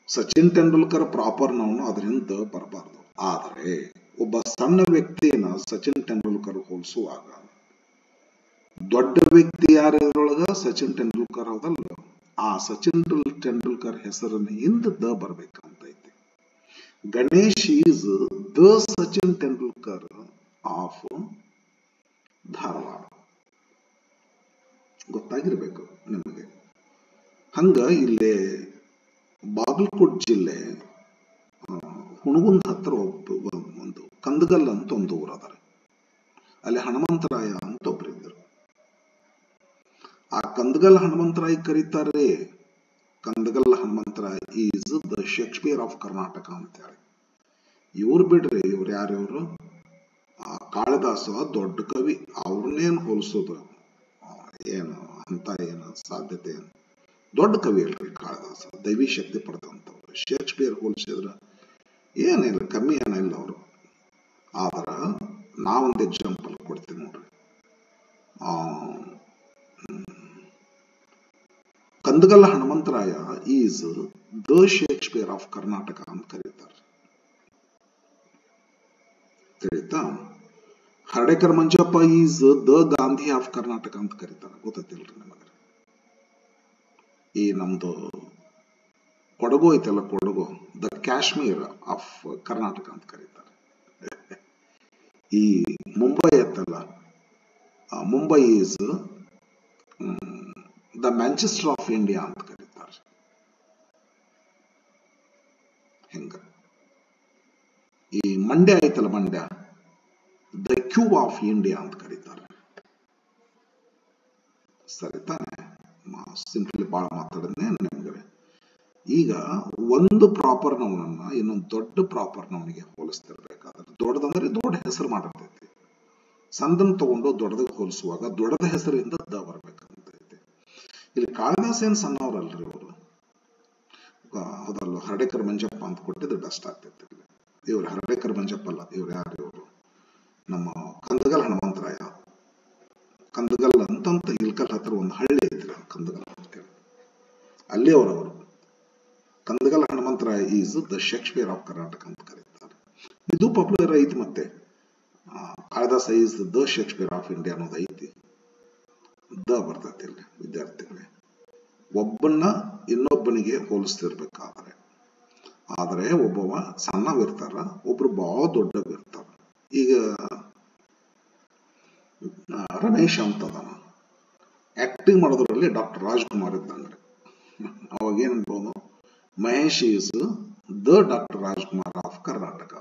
ಸಚಿನ್ ತೆಂಡೂಲ್ಕರ್ ಪ್ರಾಪರ್ ನೌನು ಅದರಿಂದ ಬರಬಾರ್ದು. ಆದರೆ ಒಬ್ಬ ಸಣ್ಣ ವ್ಯಕ್ತಿನ ಸಚಿನ್ ತೆಂಡೂಲ್ಕರ್ ಹೋಲಿಸುವಾಗ ದೊಡ್ಡ ವ್ಯಕ್ತಿ ಯಾರೊಳಗ ಸಚಿನ್ ತೆಂಡೂಲ್ಕರ್ ಹೌದಲ್ಲ, ಆ ಸಚಿನ್ ತೆಂಡೂಲ್ಕರ್ ಹೆಸರನ್ನ ಹಿಂದ ದ ಬರ್ಬೇಕಂತೈತಿ. Ganesh is the Sachin Tendulkar of Dharwad. ಗೊತ್ತಾಗಿರ್ಬೇಕು ನಿಮಗೆ. ಹಂಗ ಇಲ್ಲೇ ಬಾಗಲಕೋಟ್ ಜಿಲ್ಲೆ ಹುಣಗುಂದ ಹತ್ರ ಒಂದು ಕಂದಗಲ್ ಅಂತ ಒಂದು ಊರ ಅದಾರೆ. ಅಲ್ಲಿ ಹನುಮಂತರಾಯ ಅಂತ ಒಬ್ಬರಿದ್ರು. ಆ ಕಂದಗಲ್ ಹನುಮಂತರಾಯ ಕರೀತಾರೆ. Kandagal Hanumantharaya is the Shakespeare of Karnataka ಅಂತ ಹೇಳಿ. ಇವ್ರು ಬಿಡ್ರಿ, ಇವ್ರು ಯಾರಿವ್ರು? ಕಾಳಿದಾಸ ದೊಡ್ಡ ಕವಿ. ಅವ್ರನ್ನೇನು ಹೋಲಿಸೋದು ಏನು ಅಂತ ಏನು ಸಾಧ್ಯತೆ? ದೊಡ್ಡ ಕವಿ ಅಲ್ರಿ ಕಾಳಿದಾಸ, ದೈವಿ ಶಕ್ತಿ ಪಡೆದಂತವ್ರು. ಶೇಕ್ಸ್ಪಿಯರ್ ಹೋಲಿಸಿದ್ರ ಏನಿಲ್ಲ, ಕಮ್ಮಿ ಏನಿಲ್ಲ ಅವರು. ಆದ್ರ ನಾವೊಂದು ಎಕ್ಸಾಂಪಲ್ ಕೊಡ್ತೀನಿ ನೋಡ್ರಿ. Kandagal Hanumantharaya is the Shakespeare of Karnataka ಅಂತ ಕರೀತಾರೆ. ತಿಳಿತಾ? Hardekar Manjappa is the Gandhi of Karnataka ಅಂತ ಕರೀತಾರೆ. ಗೊತ್ತಿಲ್ರಿ ನಿಮಗೆ? ಈ ನಮ್ದು ಕೊಡಗು ಐತಲ್ಲ, ಕೊಡಗು ದ ಕಾಶ್ಮೀರ್ ಆಫ್ ಕರ್ನಾಟಕ ಅಂತ ಕರೀತಾರೆ. ಈ ಮುಂಬೈ ಐತಲ್ಲ, Mumbai is the Manchester of India ಅಂತ ಕರೀತಾರೆ. ಹೆಂಗ ಈ ಮಂಡ್ಯ ಐತಲ್ಲ, Mandya the cube of India ಅಂತ ಕರೀತಾರೆ. ಸರಿ ತಾನೆ? ಸಿಂಪಲಿ ಬಾಳ ಮಾತಾಡನೆ ನಿಮ್ಗೆ. ಈಗ ಒಂದು ಪ್ರಾಪರ್ ನೌನನ್ನ ಇನ್ನೊಂದು ದೊಡ್ಡ ಪ್ರಾಪರ್ ನೌನಿಗೆ ಹೋಲಿಸ್ತಿರ್ಬೇಕಾದ್ರೆ, ದೊಡ್ಡದಂದ್ರೆ ದೊಡ್ಡ ಹೆಸರು ಮಾಡಿರ್ತೈತಿ. ಸಣ್ಣದನ್ನು ತಗೊಂಡು ದೊಡ್ಡದಾಗ ಹೋಲಿಸುವಾಗ ದೊಡ್ಡದ ಹೆಸರಿಂದ ದ ಬರ್ಬೇಕಂತೈತಿ. ಇಲ್ಲಿ ಕಾಳಿದಾಸ ಏನ್ ಸಣ್ಣವ್ರಲ್ರಿ ಅವರು. ಅದಲ್ಲ, ಹರ್ಡೇಕರ್ ಮಂಜಪ್ಪ ಅಂತ ಕೊಟ್ಟಿದ್ರೆ ಬೆಸ್ಟ್ ಆಗ್ತೈತಿ. ಇವ್ರು ಹರ್ಡೇಕರ್ ಮಂಜಪ್ಪ ಅಲ್ಲ, ಇವ್ರು ಯಾರು? ಇವರು ನಮ್ಮ ಕಂದಗಲ್ ಹನುಮಂತರಾಯ. ಕಂದಗಲ್ ಅಂತಂತ ಇಲ್ಕಲ್ ಹತ್ರ ಒಂದು ಹಳ್ಳಿ ಐತ್ರಿ, ಕಂದಗಲ್ ಅಂತೇಳಿ. ಅಲ್ಲಿ ಅವರವರು Kandagal Hanumantharaya is the Shakespeare of Karnataka ಅಂತ ಕರೀತಾರೆ. ಇದು ಪಾಪ್ಯುಲರ್ ಐತಿ. ಮತ್ತೆ Kalidasa is the Shakespeare of India ಅನ್ನೋದು ಐತಿ. ದ ಬರ್ತೈತಿ ಇಲ್ಲಿ ವಿದ್ಯಾರ್ಥಿಗಳೇ. ಒಬ್ಬನ್ನ ಇನ್ನೊಬ್ಬನಿಗೆ ಹೋಲಿಸ್ತಿರ್ಬೇಕಾದ್ರೆ. ಆದರೆ ಒಬ್ಬವ ಸಣ್ಣವಿರ್ತಾರ, ಒಬ್ರು ಬಹಳ ದೊಡ್ಡವಿರ್ತಾರ. ಈಗ ರಮೇಶ್ ಅಂತದನ, ಆಕ್ಟಿಂಗ್ ಮಾಡೋದ್ರಲ್ಲಿ ಡಾಕ್ಟರ್ ರಾಜ್ಕುಮಾರ್ ಇದ್ದಂಗ್ರಿ. ಅವಾಗ ಏನ್ ಅನ್ಬೋದು? Mahesh is the doctor Rajkumar of Karnataka.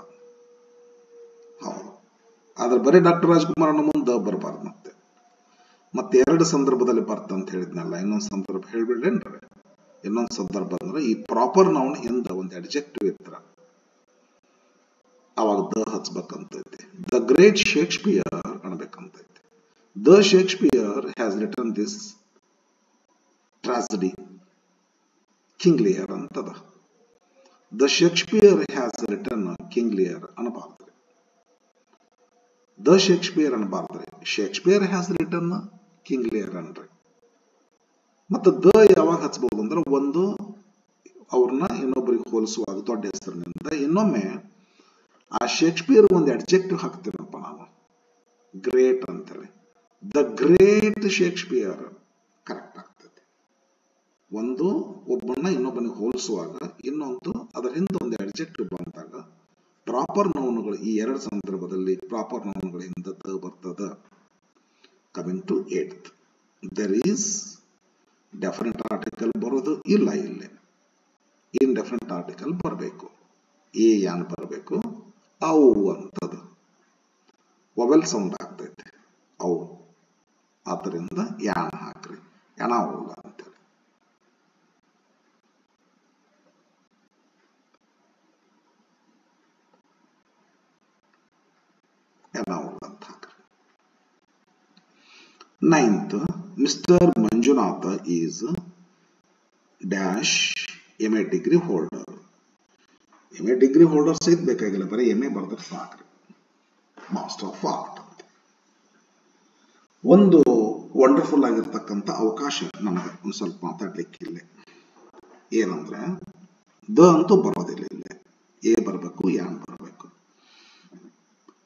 ಹೌದು. ಆದ್ರೆ ಬರೀ ಡಾಕ್ಟರ್ ರಾಜ್ಕುಮಾರ್ ಅನ್ನೋ ಮುಂದೆ ಬರಬಾರ್ದು. ಮತ್ತೆ ಎರಡು ಸಂದರ್ಭದಲ್ಲಿ ಬರ್ತಂತ ಹೇಳಿದ್ನಲ್ಲ, ಇನ್ನೊಂದು ಸಂದರ್ಭ ಹೇಳ್ಬಿಡ್ಲೇನ್ರಿ? ಇನ್ನೊಂದು ಸಂದರ್ಭ ಅಂದ್ರೆ ಈ ಪ್ರಾಪರ್ ನೌನ್ ಹಿಂದ ಒಂದು ಅಡ್ಜೆಕ್ಟಿವ್ ಇರ್ತಾರ, ಅವಾಗ ದ ಹಚ್ಬೇಕಂತೈತಿ. ದ ಗ್ರೇಟ್ ಶೇಕ್ಸ್ಪಿಯರ್ ಅನ್ಬೇಕಂತೈತಿ. The Shakespeare has written this tragedy King Lear ಅಂತದ. The Shakespeare has written King Lear ಅನ್ನಬಾರ್ದ್ರಿ. ದ ಶೇಕ್ಸ್ಪಿಯರ್ ಅನ್ನಬಾರ್ದ್ರಿ. Shakespeare has written King Lear ಅನ್ರಿ. ಮತ್ತೆ ದ ಯಾವಾಗ ಹಚ್ಬಹುದು ಅಂದ್ರೆ, ಒಂದು ಅವ್ರನ್ನ ಇನ್ನೊಬ್ಬರಿಗೆ ಹೋಲಿಸುವಾಗ ದೊಡ್ಡ ಹೆಸರಿನಿಂದ, ಇನ್ನೊಮ್ಮೆ ಆ ಶೇಕ್ಸ್ಪಿಯರ್ ಒಂದು ಅಡ್ಜೆಕ್ಟಿವ್ ಹಾಕ್ತೀನಪ್ಪ ನಾನು, ಗ್ರೇಟ್ ಅಂತೇಳಿ. ದ ಗ್ರೇಟ್ ಶೇಕ್ಸ್ಪಿಯರ್ ಕರೆಕ್ಟ್ ಆಗ್ತದೆ. ಒಂದು ಒಬ್ಬನ್ನ ಇನ್ನೊಬ್ಬನಿಗೆ ಹೋಲಿಸುವಾಗ, ಇನ್ನೊಂದು ಅದರ ಹಿಂದೆ ಒಂದು ಅಡ್ಜೆಕ್ಟಿವ್ ಬಂದಾಗ ಪ್ರಾಪರ್ ನೌನುಗಳು, ಈ ಎರಡು ಸಂದರ್ಭದಲ್ಲಿ ಪ್ರಾಪರ್ ನೌನುಗಳಿಂದ ದ ಬರ್ತದ. Coming to 8th, there is definite article ಬರೋದು ಇಲ್ಲ. ಇಲ್ಲೇ ಇಂಡೆಫಿನಿಟ್ ಆರ್ಟಿಕಲ್ ಬರಬೇಕು. ಏ ಯಾನ್ ಬರಬೇಕು. ಅವು ಅಂತದು ವೊವೆಲ್ ಸೌಂಡ್ ಆಗ್ತೈತೆ ಅವು. ಆದ್ದರಿಂದ ಯಾನ್ ಹಾಕ್ರಿ. ಎಣಾವುಲ ಅಂತೇಳಿ. ಎಣಾವುಲ ಅಂತ ಹಾಕ್ರಿ. 9th, Mr. Manjunatha is dash MA degree holder. MA degree holder ಸಹಿತ ಬೇಕಾಗಿಲ್ಲ, ಬರೀ MA ಬರೆದ್ರೆ ಸಾಕ್ರಿ. ಮಾಸ್ಟರ್ ಆಫ್ ಆರ್ಟ್ ಅಂತ. ಒಂದು ವಂಡರ್ಫುಲ್ ಆಗಿರ್ತಕ್ಕಂಥ ಅವಕಾಶ ನನಗೆ ಒಂದು ಸ್ವಲ್ಪ ಮಾತಾಡ್ಲಿಕ್ಕಿಲ್ಲ. ಏನಂದ್ರೆ ದ ಅಂತೂ ಬರೋದಿಲ್ಲ. ಇಲ್ಲೇ ಎ ಬರಬೇಕು, ಯಾನ್ ಬರಬೇಕು.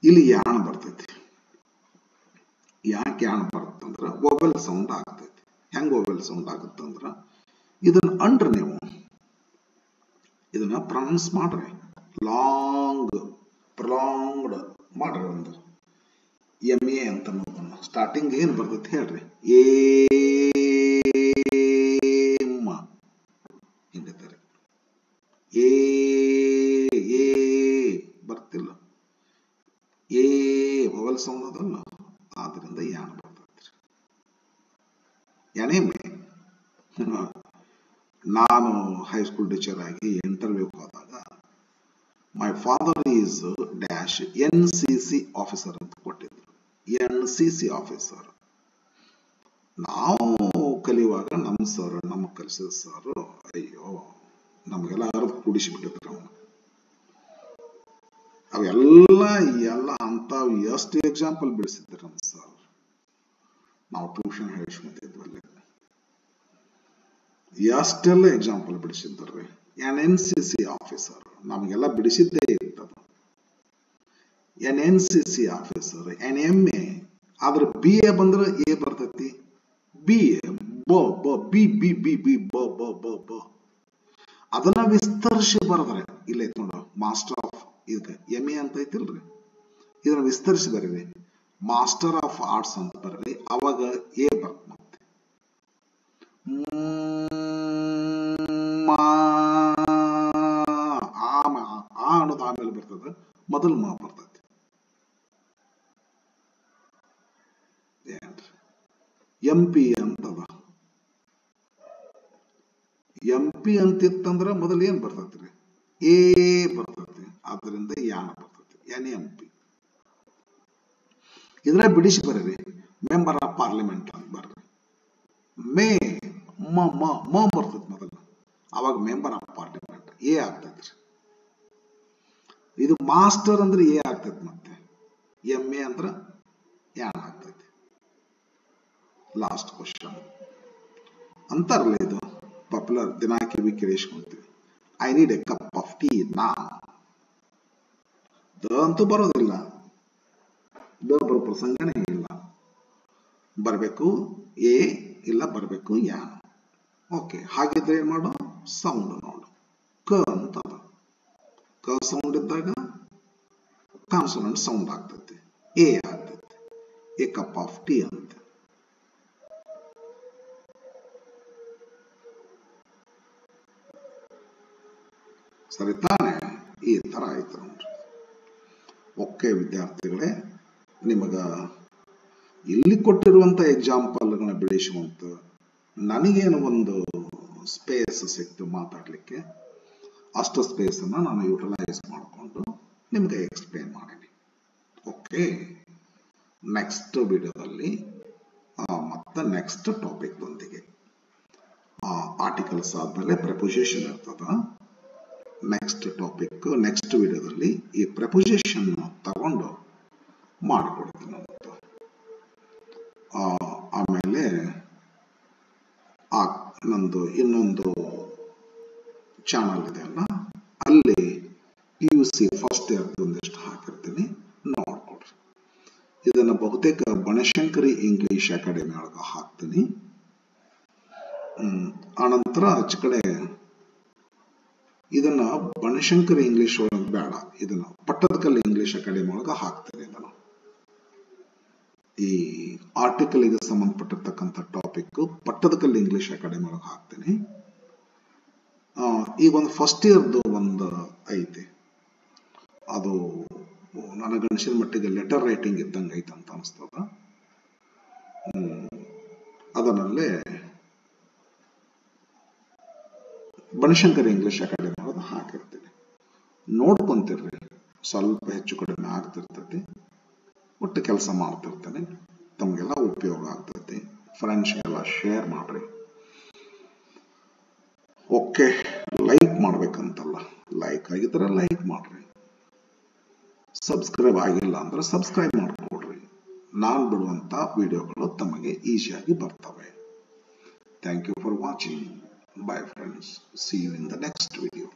ಇಲ್ಲಿ ಯಾನ್ ಬರ್ತೈತಿ. ಯಾಕೆ ಯಾನ್ ಬರುತ್ತಂದ್ರ ವೊವೆಲ್ ಸೌಂಡ್ ಆಗ್ತೈತಿ. ಹೆಂಗ್ ವೊವೆಲ್ ಸೌಂಡ್ ಆಗುತ್ತಂದ್ರ ಇದನ್ನ ಅಂಡ್ರ ನೀವು ಇದನ್ನ ಪ್ರೊನೌನ್ಸ್ ಮಾಡ್ರಿ. ಲಾಂಗ್ ಪ್ರೊಲಾಂಗ್ಡ್ ಮಾಡ್ರಿ. ಒಂದು MA ಅಂತ ನೋಡೋಣ. ಸ್ಟಾರ್ಟಿಂಗ್ ಏನ್ ಬರ್ತೈತಿ ಹೇಳ್ರಿ. ಏಮ್ಮ ಹಿಂಗತ್ತಾರೆ. ಏ ಬರ್ತಿಲ್ಲ. ಏ ವೊವೆಲ್ ಸೌಂಡ್ ಅದಲ್ಲ, ಆದ್ರಿಂದ ಯಾನ್ ಬರ್ತೈತಿ. ಎಣೆಮೆ. ನಾನು ಹೈಸ್ಕೂಲ್ ಟೀಚರ್ ಆಗಿ ಇಂಟರ್ವ್ಯೂ ಹೋದಾಗ ಮೈ father is dash NCC officer ಅಂತ ಕೊಟ್ಟಿದ್ರು. NCC officer. ನಾವು ಕಲಿಯುವಾಗ ನಮ್ಮ ಸರ್, ನಮ್ಮ ಕಲಿಸಿದ ಸರ್, ಅಯ್ಯೋ ನಮಗೆಲ್ಲ ಅರ್ಧ ಕುಡಿಸಿಬಿಟ್ಟಿದ್ರು. ಅವನು ಅವೆಲ್ಲ ಅಂತಾವ್ ಎಷ್ಟು ಎಕ್ಸಾಂಪಲ್ ಬಿಡಿಸಿದ್ರು ನಮ್ಮ ಸರ್. ನಾವು ಟ್ಯೂಷನ್ ಹೇಳಿಸ್ಕೊತಿದ್ವಲ್ಲ, ಎಷ್ಟೆಲ್ಲ ಎಕ್ಸಾಂಪಲ್ ಬಿಡಿಸಿದ್ರಿ. NCC ಆಫೀಸರ್ ನಮಗೆಲ್ಲ ಬಿಡಿಸಿದ್ದೇ ಇರ್ತದ. NCC officer, MA. ಆದ್ರೆ BA ಬಂದ್ರೆ ಎ ಬರ್ತೈತಿ. BA ಬ ಅದನ್ನ ವಿಸ್ತರಿಸಿ ಬರದ್ರೆ ಇಲ್ಲೇ ನೋಡ. ಮಾಸ್ಟರ್ ಆಫ್ ಇದಕ್ಕೆ MA ಅಂತ ಐತಿಲ್ರಿ, ಇದನ್ನ ವಿಸ್ತರಿಸಿ ಬರೀರಿ. ಮಾಸ್ಟರ್ ಆಫ್ ಆರ್ಟ್ಸ್ ಅಂತ ಬರ್ರಿ. ಅವಾಗ ಎ ಬರ್ತ. ಮತ್ತೆ ಆ ಅನ್ನೋದು ಆಮೇಲೆ ಬರ್ತದ, ಮೊದಲು ಮಾ ಬರ್ತೈತಿ. MP ಅಂತದ. MP ಅಂತಿತ್ತಂದ್ರ ಮೊದಲು ಏನ್ ಬರ್ತೈತ್ರಿ? ಎ ಬರ್ತೈತಿ. ಆದ್ರಿಂದ ಯಾನ್ ಬರ್ತೈತಿ. NMP. ಇದ್ರ ಬಿಡಿಸಿ ಬರ್ರಿ. ಮೆಂಬರ್ ಆಫ್ ಪಾರ್ಲಿಮೆಂಟ್ ಅಂತ ಬರ್ರಿ. ಮೇ ಮ ಬರ್ತೈತಿ ಮೊದಲು. ಅವಾಗ ಮೆಂಬರ್ ಆಫ್ ಪಾರ್ಲಿಮೆಂಟ್ ಎ ಆಗ್ತೈತ್ರಿ. ಇದು ಮಾಸ್ಟರ್ ಅಂದ್ರೆ ಎ ಆಗ್ತೈತಿ. ಮತ್ತೆ MA ಅಂದ್ರ ಯಾನ್ ಆಗ್ತೈತಿ. ಲಾಸ್ಟ್ ಕ್ವಶನ್ ಅಂತಾರಲ್ಲ, ಇದು ಪಾಪ್ಯುಲರ್ ದಿನ ಕಿವಿ ಕೇಳಿಸ್ಕೊಂತೀವಿ. I need a cup of tea ನಾ. ದ ಅಂತೂ ಬರೋದಿಲ್ಲ. ದ ಬರೋ ಪ್ರಸಂಗನೇ ಇಲ್ಲ. ಬರಬೇಕು ಎ, ಇಲ್ಲ ಬರಬೇಕು ಯಾನ್. ಓಕೆ, ಹಾಗಿದ್ರೆ ಏನ್ ಮಾಡೋ? ಸೌಂಡ್ ನೋಡು. ಕ ಅಂತ ಕ ಸೌಂಡ್ ಇದ್ದಾಗ ಕಾನ್ಸೋನೆಂಟ್ ಸೌಂಡ್ ಆಗ್ತೈತಿ. ಎ ಆಗ್ತೈತಿ. ಎ ಕಪ್ ಆಫ್ ಟೀ ಅಂತ. ಸರಿ ತಾನೆ? ಈ ತರ ಆಯ್ತು ನೋಡ್ರಿ. ಓಕೆ ವಿದ್ಯಾರ್ಥಿಗಳೇ, ನಿಮಗ ಇಲ್ಲಿ ಕೊಟ್ಟಿರುವಂತ ಎಕ್ಸಾಂಪಲ್ಗಳನ್ನ ಬಿಡಿಸುವಂತ ನನಗೇನು ಒಂದು ಸ್ಪೇಸ್ ಸಿಕ್ತು ಮಾತಾಡ್ಲಿಕ್ಕೆ. ಅಷ್ಟು ಸ್ಪೇಸ್ ಅನ್ನ ನಾನು ಯುಟಿಲೈಸ್ ಮಾಡಿಕೊಂಡು ನಿಮ್ಗೆ ಎಕ್ಸ್ಪ್ಲೇನ್ ಮಾಡೀನಿ. ಓಕೆ, ನೆಕ್ಸ್ಟ್ ವಿಡಿಯೋದಲ್ಲಿ ಮತ್ತೆ ನೆಕ್ಸ್ಟ್ ಟಾಪಿಕ್ ದೊಂದಿಗೆ ಆರ್ಟಿಕಲ್ಸ್ ಆದ್ಮೇಲೆ ಪ್ರೆಪೋಸಿಷನ್ ಇರ್ತದ. ನೆಕ್ಸ್ಟ್ ಟಾಪಿಕ್ ನೆಕ್ಸ್ಟ್ ವಿಡಿಯೋದಲ್ಲಿ ಈ ಪ್ರೆಪೋಸಿಷನ್ ತಗೊಂಡು ಮಾಡಿಕೊಡ್ತೀನಿ ಅಂತ. ಆಮೇಲೆ ನಂದು ಇನ್ನೊಂದು ಚಾನಲ್ ಇದೆ ಅಲ್ಲ, ಅಲ್ಲಿ PUC ಫಸ್ಟ್ ಇಯರ್ ಒಂದಿಷ್ಟು ಹಾಕಿರ್ತೀನಿ, ನೋಡ್ಕೊಡ್ರಿ. ಇದನ್ನ ಬಹುತೇಕ ಬನಶಂಕರಿ ಇಂಗ್ಲಿಷ್ ಅಕಾಡೆಮಿ ಒಳಗೆ ಹಾಕ್ತೀನಿ. ಆನಂತರ ಆಚೆ ಕಡೆ ಇದನ್ನ ಬನಶಂಕರಿ ಇಂಗ್ಲಿಷ್ ಒಳಗೆ ಬೇಡ, ಇದನ್ನ ಪಟ್ಟದಕಲ್ಲು ಇಂಗ್ಲಿಷ್ ಅಕಾಡೆಮಿ ಒಳಗೆ ಹಾಕ್ತೀನಿ. ಇದನ್ನು ಈ ಆರ್ಟಿಕಲ್ಗೆ ಸಂಬಂಧಪಟ್ಟಿರ್ತಕ್ಕಂಥ ಟಾಪಿಕ್ ಪಟ್ಟದಕಲ್ಲು ಇಂಗ್ಲಿಷ್ ಅಕಾಡೆಮಿ ಒಳಗೆ ಹಾಕ್ತೇನೆ. ಈಗ ಒಂದು ಫಸ್ಟ್ ಇಯರ್ದು ಒಂದು ಐತಿ, ಅದು ನನಗನ್ಸಿದ ಮಟ್ಟಿಗೆ ಲೆಟರ್ ರೈಟಿಂಗ್ ಇದ್ದಂಗೆ ಐತೆ ಅಂತ ಅನಿಸ್ತದ. ಅದರಲ್ಲೇ ಬನಶಂಕರಿ ಇಂಗ್ಲಿಷ್ ಅಕಾಡೆಮಿ ಒಳಗೆ ಹಾಕಿರ್ತೀನಿ, ನೋಡ್ಕೊಂತಿರ್ರಿ. ಸ್ವಲ್ಪ ಹೆಚ್ಚು ಕಡಿಮೆ ಆಗ್ತಿರ್ತೈತಿ, ಒಟ್ಟು ಕೆಲಸ ಮಾಡ್ತಿರ್ತೇನೆ, ತಮಗೆಲ್ಲ ಉಪಯೋಗ ಆಗ್ತೈತಿ. ಫ್ರೆಂಡ್ಸ್ಗೆಲ್ಲ ಶೇರ್ ಮಾಡ್ರಿ. ಓಕೆ, ಲೈಕ್ ಮಾಡ್ಬೇಕಂತಲ್ಲ, ಲೈಕ್ ಆಗಿದ್ರೆ ಲೈಕ್ ಮಾಡ್ರಿ, ಸಬ್ಸ್ಕ್ರೈಬ್ ಆಗಿಲ್ಲ ಅಂದ್ರೆ ಸಬ್ಸ್ಕ್ರೈಬ್ ಮಾಡ್ಕೊಡ್ರಿ. ನಾನು ಬಿಡುವಂತ ವಿಡಿಯೋಗಳು ತಮಗೆ ಈಸಿಯಾಗಿ ಬರ್ತವೆ. Thank you for watching. Bye friends. See you in the next video.